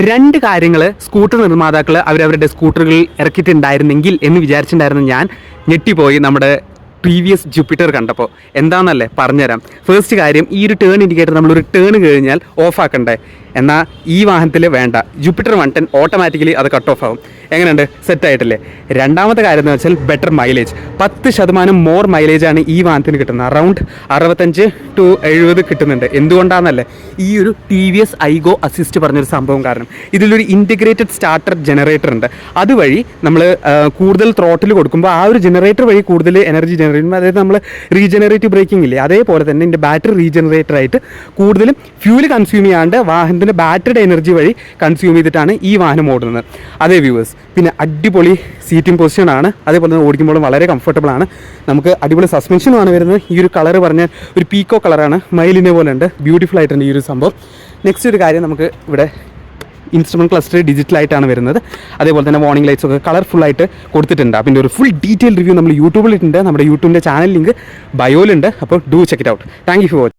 രണ്ട് കാര്യങ്ങൾ സ്കൂട്ടർ നിർമ്മാതാക്കൾ അവരവരുടെ സ്കൂട്ടറുകളിൽ ഇറക്കിയിട്ടുണ്ടായിരുന്നെങ്കിൽ എന്ന് വിചാരിച്ചിട്ടുണ്ടായിരുന്ന ഞാൻ ഞെട്ടിപ്പോയി നമ്മുടെ പ്രീവിയസ് ജൂപ്പിറ്റർ കണ്ടപ്പോൾ. എന്താണെന്നല്ലേ പറഞ്ഞുതരാം. ഫസ്റ്റ് കാര്യം, ഈ ഒരു ടേൺ ഇൻഡിക്കേറ്റർ നമ്മളൊരു ടേൺ കഴിഞ്ഞാൽ ഓഫ് ആക്കണ്ടേ, എന്നാൽ ഈ വാഹനത്തിൽ വേണ്ട. ജൂപ്പിറ്റർ 110 ഓട്ടോമാറ്റിക്കലി അത് കട്ട് ഓഫ് ആവും. എങ്ങനെയുണ്ട്, സെറ്റായിട്ടില്ലേ? രണ്ടാമത്തെ കാര്യം എന്ന് വെച്ചാൽ ബെറ്റർ മൈലേജ്. 10% മോർ മൈലേജാണ് ഈ വാഹനത്തിന് കിട്ടുന്നത്. അറൗണ്ട് 65 to 70 കിട്ടുന്നുണ്ട്. എന്തുകൊണ്ടാണെന്നല്ലേ, ഈ ഒരു TVS ഐഗോ അസിസ്റ്റ് പറഞ്ഞൊരു സംഭവം കാരണം. ഇതിലൊരു ഇൻറ്റഗ്രേറ്റഡ് സ്റ്റാർട്ടർ ജനറേറ്റർ ഉണ്ട്. അതുവഴി നമ്മൾ കൂടുതൽ ത്രോട്ടിൽ കൊടുക്കുമ്പോൾ ആ ഒരു ജനറേറ്റർ വഴി കൂടുതൽ എനർജി ജനറേറ്റ് ചെയ്യുമ്പോൾ, അതായത് നമ്മൾ റീജനറേറ്റീവ് ബ്രേക്കിംഗ് ഇല്ലേ, അതേപോലെ തന്നെ ഇതിൻ്റെ ബാറ്ററി റീജനറേറ്ററായിട്ട് കൂടുതലും ഫ്യൂല് കൺസ്യൂം ചെയ്യാണ്ട് വാഹനത്തിൻ്റെ ബാറ്ററിയുടെ എനർജി വഴി കൺസ്യൂം ചെയ്തിട്ടാണ് ഈ വാഹനം ഓടുന്നത്. അതേ വ്യൂവേഴ്സ്, പിന്നെ അടിപൊളി സീറ്റിംഗ് പൊസിഷനാണ്. അതേപോലെ തന്നെ ഓടിക്കുമ്പോഴും വളരെ കംഫർട്ടബിൾ ആണ്. നമുക്ക് അടിപൊളി സസ്പെൻഷനുമാണ് വരുന്നത്. ഈ ഒരു കളർ പറഞ്ഞാൽ ഒരു പീക്കോ കളറാണ്, മയിലിനെ പോലെ ഉണ്ട്. ബ്യൂട്ടിഫുൾ ആയിട്ടുണ്ട് ഈ ഒരു സംഭവം. നെക്സ്റ്റ് ഒരു കാര്യം, നമുക്ക് ഇവിടെ ഇൻസ്ട്രുമെൻറ്റ് ക്ലസ്റ്റർ ഡിജിറ്റലായിട്ടാണ് വരുന്നത്. അതേപോലെ തന്നെ വാർണിംഗ് ലൈറ്റ്സ് ഒക്കെ കളർഫുള്ളായിട്ട് കൊടുത്തിട്ടുണ്ട്. അതിൻ്റെ ഒരു ഫുൾ ഡീറ്റെയിൽ റിവ്യൂ നമ്മൾ യൂട്യൂബിലിട്ടുണ്ട്. നമ്മുടെ യൂട്യൂബിൻ്റെ ചാനൽ ലിങ്ക് ബയോയിലുണ്ട്. അപ്പോൾ do check it out. Thank you for watching.